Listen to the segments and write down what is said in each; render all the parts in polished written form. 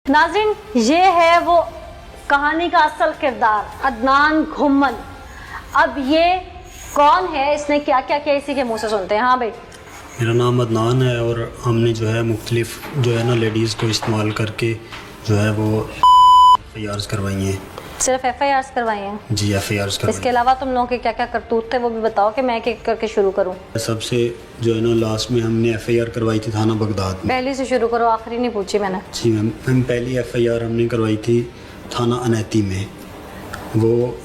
नाज़रीन, ये है वो कहानी का असल किरदार अदनान घुम्मल। अब ये कौन है, इसने क्या क्या किया, इसी के मुंह से सुनते हैं। हाँ भाई, मेरा नाम अदनान है और हमने जो है मुख्तलिफ जो है ना लेडीज़ को इस्तेमाल करके जो है वो FIRs करवाई हैं। सिर्फ FIRs करवाई हैं? जी, FIRs करवाई। इसके अलावा तुम लोगों के क्या क्या करतूत थे वो भी बताओ कि मैं एक एक करके शुरू करूं। सबसे जो है ना लास्ट में हमने FIR करवाई थी थाना बगदाद में। पहली से शुरू करो, आखिरी नहीं पूछी मैंने। जी मैम, पहली FIR हमने करवाई थी थाना अनैती में, वो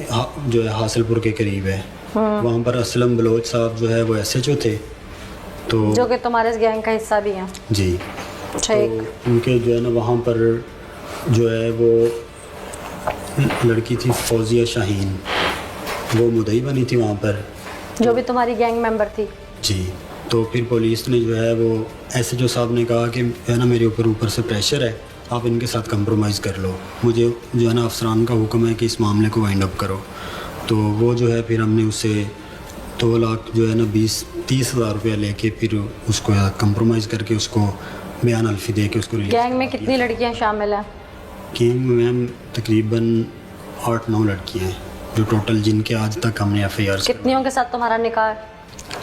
जो है हासिलपुर के करीब है। वहाँ पर असलम बलोच साहब जो है वो SHO थे, तो जो कि तुम्हारे इस गैंग का हिस्सा भी हैं। जी, ठीक। तो उनके जो है ना वहाँ पर जो है वो लड़की थी फौजिया शाहीन, वो मुदई बनी थी वहाँ पर, जो भी तुम्हारी गैंग मेंबर थी। जी। तो फिर पुलिस ने जो है वो SHO साहब ने कहा कि है ना मेरे ऊपर से प्रेशर है, आप इनके साथ कंप्रोमाइज़ कर लो, मुझे जो है ना अफसरान का हुक्म है कि इस मामले को वाइंड अप करो। तो वो जो है फिर हमने उससे 2 लाख जो है ना 20-30 हज़ार रुपया लेके फिर उसको कंप्रोमाइज़ करके उसको बयान अल्फी दे के उसको गैंग में कितनी लड़कियां शामिल हैं? गैंग में मैम तकरीबन 8-9 लड़कियाँ हैं जो टोटल जिनके आज तक हमने FIR कितनियों के साथ तुम्हारा निकाह है?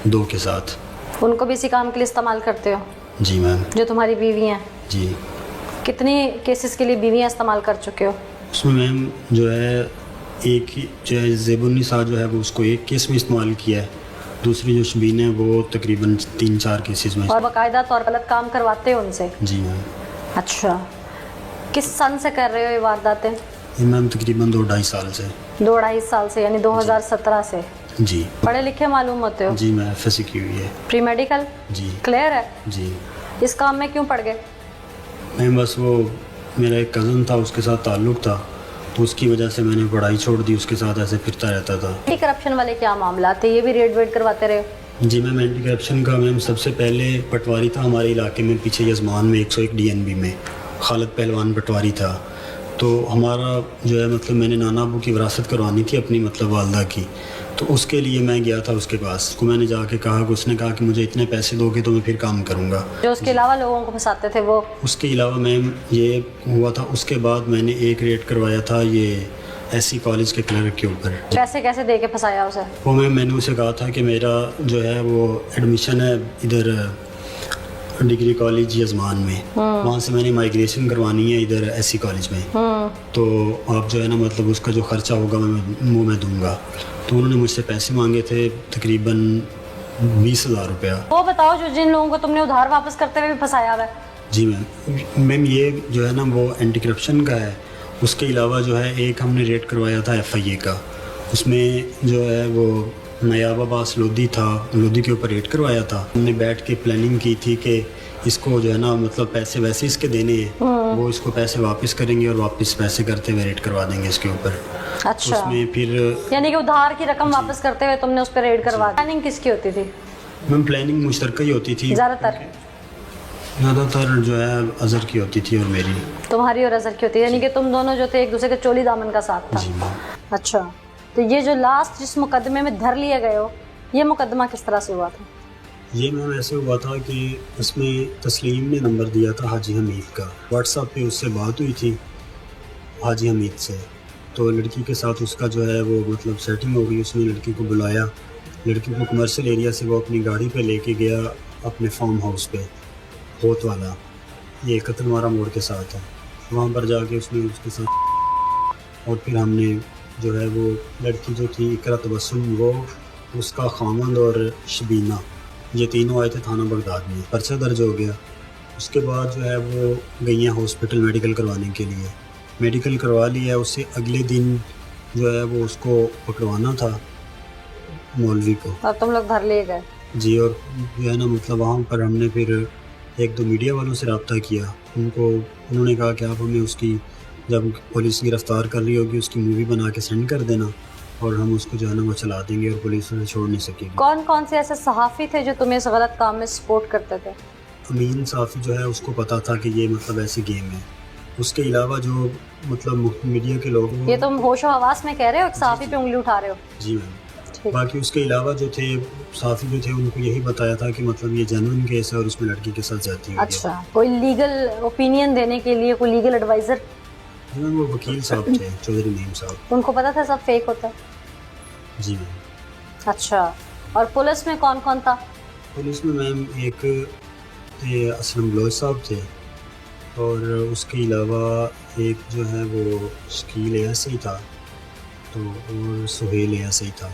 2 के साथ। उनको भी इसी काम के लिए इस्तेमाल करते हो? जी मैम। जो तुम्हारी बीवी हैं? जी। कितनी केसेस के लिए बीवियां इस्तेमाल कर चुके हो? उसमें मैम जो है एक ही जो है ज़ेबुन्निसा जो है वो उसको एक केस में इस्तेमाल किया है, दूसरी जो शबीन है वो तकरीबन 3-4 केसेस में। और बाकायदा तौर पर गलत काम करवाते हो उनसे? जी मैम। अच्छा, किस सन से कर रहे हो ये वारदातें? ये मैम तकरीबन 2-2.5 साल से। 2-2.5 साल से, यानी 2017 से? जी। पढ़े लिखे मालूम होते हो? जी, मैं FSC की हुई है। Pre medical? जी। क्लियर है? जी इस काम में क्यों पड़ गए? मैम, बस वो मेरा एक कज़न था, उसके साथ ताल्लुक़ था, तो उसकी वजह से मैंने पढ़ाई छोड़ दी, उसके साथ ऐसे फिरता रहता था। एंटी करप्शन वाले क्या मामला थे, ये भी रेड वेड करवाते रहे? जी मैम, एंटी करप्शन का मैम सबसे पहले पटवारी था हमारे इलाके में, पीछे यजमान में 101 DNB में खालिद पहलवान पटवारी था। तो हमारा जो है मतलब मैंने नाना अबू की विरासत करवानी थी अपनी मतलब वालदा की, तो उसके लिए मैं गया था उसके पास। उसको मैंने जाके कहा कि उसने कहा कि मुझे इतने पैसे दोगे तो मैं फिर काम करूँगा। जो उसके अलावा लोगों को फंसाते थे वो? उसके अलावा मैम ये हुआ था, उसके बाद मैंने एक रेड करवाया था ये SC कॉलेज के क्लर्क के ऊपर। पैसे कैसे दे के फंसाया उसे? वो मैंने उसे कहा था कि मेरा जो है वो एडमिशन है इधर डिग्री कॉलेज यजमान में, वहाँ से मैंने माइग्रेशन करवानी है इधर SC कॉलेज में, तो आप जो है ना मतलब उसका जो खर्चा होगा मैं दूंगा। तो उन्होंने मुझसे पैसे मांगे थे तकरीबन 20,000 रुपया। वो बताओ जो जिन लोगों को तुमने उधार वापस करते हुए भी फंसाया हुआ है। जी मैम, ये जो है ना वो एंटी करप्शन का है। उसके अलावा जो है एक हमने रेड करवाया था FIA का, उसमें जो है वो नायाब अब्बास लोधी था, लोधी के ऊपर रेड करवाया था। हमने बैठ के प्लानिंग की थी कि इसको जो है ना मतलब पैसे वैसे इसके देने हैं, वो इसको पैसे वापस करेंगे और वापस पैसे करते हुए रेड करवा देंगे इसके ऊपर। अच्छा, उसमें फिर यानी कि उधार की रकम वापस करते हुए तुमने उस पर रेड करवा दी। प्लानिंग किसकी होती थी? मैम, प्लानिंग मुश्तरका ही होती थी ज़्यादातर जो है अज़हर की होती थी और मेरी। तुम्हारी और अज़हर की होती है, यानी कि तुम दोनों जो थे एक दूसरे के चोली दामन का साथ था। जी मैम। अच्छा, तो ये जो लास्ट जिस मुकदमे में धर लिए गए हो, ये मुकदमा किस तरह से हुआ था? ये मैम ऐसे हुआ था कि इसमें तस्लीम ने नंबर दिया था हाजी हमीद का, व्हाट्सएप पे उससे बात हुई थी हाजी हमीद से, तो लड़की के साथ उसका जो है वो मतलब सेटिंग हो गई। उसने लड़की को बुलाया, लड़की को कमर्शियल एरिया से वो अपनी गाड़ी पे लेके गया अपने फार्म हाउस पे, होत वाला, ये कतलवारा मोड़ के साथ है। वहाँ पर जाके उसने उसके साथ, और फिर हमने जो है वो लड़की जो थी इकरा तबस्सुम, वो उसका खामंद और शबीना, ये तीनों आए थे थाना बगदाद में। पर्चा दर्ज हो गया। उसके बाद जो है वो गई हैं हॉस्पिटल मेडिकल करवाने के लिए, मेडिकल करवा लिया। उससे अगले दिन जो है वो उसको पकड़वाना था मौलवी को, और तुम लोग धर लिए गए? जी, और जो है ना मतलब वहाँ पर हमने फिर 1-2 मीडिया वालों से रब्ता किया। उन्होंने कहा कि आप हमें उसकी, जब पुलिस गिरफ्तार कर रही होगी, उसकी मूवी बना के सेंड कर देना और हम उसको जो है ना वो चला देंगे और पुलिस उसे छोड़ नहीं सकेगी। कौन कौन से ऐसे सहाफ़ी थे जो तुम्हें इस गलत काम में सपोर्ट करते थे? अमीन साफ़ी जो है उसको पता था कि ये मतलब ऐसी गेम है। उसके अलावा जो मतलब मीडिया के लोग, ये तुम होशो हवास में कह रहे हो, एक सहाफ़ी पे उंगली उठा रहे हो? जी मैम। ठीक। बाकी उसके अलावा जो थे साथी जो थे उनको यही बताया था कि मतलब ये जेन्युइन केस है और उसमें लड़की के साथ जाती हुई है। अच्छा, कोई लीगल ओपिनियन देने के लिए कोई लीगल एडवाइजर? जी मैम, वो वकील साहब थे, चौधरी नीम साहब। उनको पता था सब फेक होता है? जी मैम। अच्छा, और पुलिस में कौन कौन था? पुलिस में मैम एक थे असलम बलोच साहब थे और उसके अलावा एक जो है वो शकील ऐसे ही था तो और सुहेल ऐसे ही था।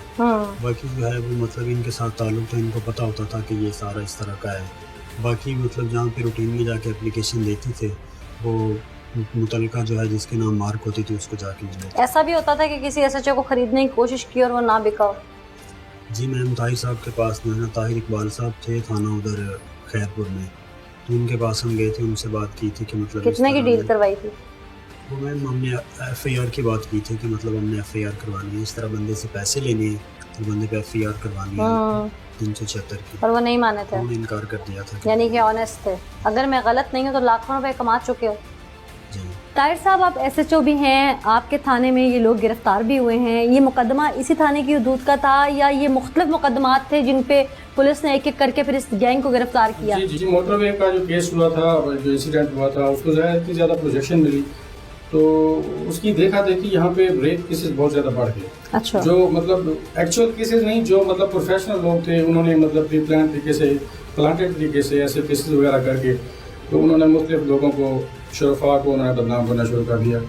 बाकी जो है वो मतलब इनके साथ ताल्लुक था, इनको पता होता था कि ये सारा इस तरह का है। बाकी मतलब जहाँ पे रूटीन में जाके एप्लीकेशन देते थे वो मुतलका जो है जिसके नाम मार्क होती थी उसको जाके मिले। ऐसा भी होता था कि किसी एसएचओ को खरीदने की कोशिश की और वो ना बिका हो? जी मैम, ताहिर साहब के पास जो है ना, ताहिर इकबाल साहब थे थाना उधर खैरपुर में, तो उनके पास हम गए थे, उनसे बात की थी कि मतलब कितने की डील करवाई थी? वो मैम हमने एफआईआर की बात की थी कि मतलब हमने एफआईआर करवानी है, इस तरह बंदे से पैसे लेने हैं तो बंदे पे एफआईआर करवानी है 376 की। और वो नहीं माने थे? उन्होंने इनकार कर दिया था। यानी कि ऑनेस्ट थे। अगर मैं गलत नहीं हूँ तो लाखों रुपए कमा चुके हो। जी ताहिर साहब, आप एसएचओ भी हैं, आपके थाने में ये लोग गिरफ्तार भी हुए हैं। ये मुकदमा इसी थाने की हदूद का था या ये मुख्तलिफ मुकदमात थे जिन पे पुलिस ने एक एक करके फिर इस गैंग को गिरफ्तार किया? जी मोटरवे का जो केस हुआ था, जो इंसिडेंट हुआ था, उसको जो है इतनी ज़्यादा प्रोजेक्शन मिली तो उसकी देखा देखी यहाँ पे रेप केसेस बहुत ज़्यादा बढ़ गए। अच्छा। जो मतलब एक्चुअल केसेस नहीं, जो मतलब प्रोफेशनल लोग थे उन्होंने मतलब प्री प्लान तरीके से, प्लांटेड तरीके से ऐसे केसेस वगैरह करके तो उन्होंने मुख्तलिफ लोगों को, शुरफा को उन्होंने बदनाम करना शुरू कर दिया।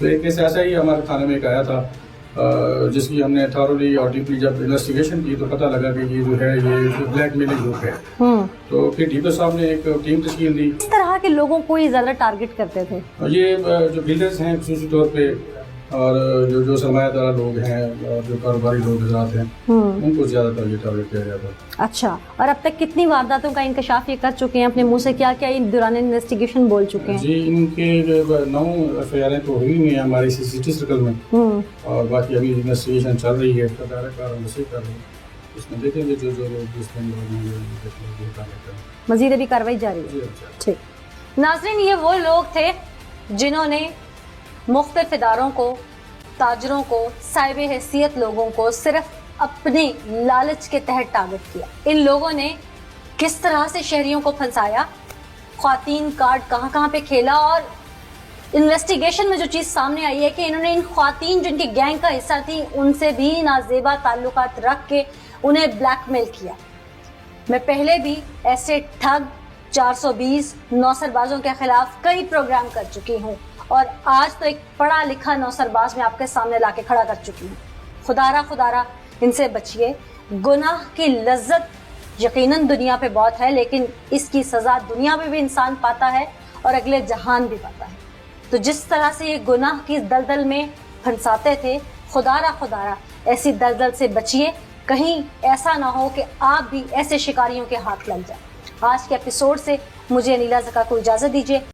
तो एक केस ऐसा ही हमारे थाने में एक आया था जिसकी हमने थॉरली और डीपली जब इन्वेस्टिगेशन की तो पता लगा कि ये जो है ये ब्लैकमेलिंग ग्रुप है। तो फिर डीपो साहब ने एक टीम तश्कील दी। किस तरह के लोगों को ये ज़्यादा टारगेट करते थे? ये जो बिल्डर्स हैं खासूसी तौर पे और जो सरमायादार लोग हैं और जो कारोबारी लोग हजरात हैं उनको ज़्यादातर ये टारगेट किया जाता है। अच्छा, और अब तक कितनी वारदातों का इंकशाफ ये कर चुके हैं? अपने मुंह से क्या क्या इन दौरान इन्वेस्टिगेशन बोल चुके हैं? जी, इनके 9 एफआईआर तो हुई हुई हैं हमारी सीसीटी सर्कल में और बाकी अभी इन्वेस्टिगेशन चल रही है, कर रही है। इसमें देखेंगे जो लोग इसमें मजीद अभी कार्रवाई जारी है। ठीक नाज़रीन, ये वो लोग थे जिन्होंने मुख्तलिफ इदारों को, ताजरों को, साहिब हैसियत लोगों को सिर्फ अपने लालच के तहत टारगेट किया। इन लोगों ने किस तरह से शहरियों को फंसाया, ख्वातीन कार्ड कहाँ कहाँ पे खेला और इन्वेस्टिगेशन में जो चीज़ सामने आई है कि इन्होंने इन ख्वातीन जिनकी गैंग का हिस्सा थी उनसे भी नाजेबा ताल्लुकात रख के उन्हें ब्लैकमेल किया। मैं पहले भी ऐसे ठग 420 नौसरबाजों के खिलाफ कई प्रोग्राम कर चुकी हूँ और आज तो एक पढ़ा लिखा नौसरबाज मैं आपके सामने लाके खड़ा कर चुकी हूँ। खुदारा इनसे बचिए। गुनाह की लज्जत यकीनन दुनिया पे बहुत है, लेकिन इसकी सजा दुनिया में भी इंसान पाता है और अगले जहान भी पाता है। तो जिस तरह से ये गुनाह की दलदल में फंसाते थे, खुदारा ऐसी दलदल से बचिए, कहीं ऐसा ना हो कि आप भी ऐसे शिकारियों के हाथ लग जाए। आज के एपिसोड से मुझे अनीला ज़का को इजाज़त दीजिए।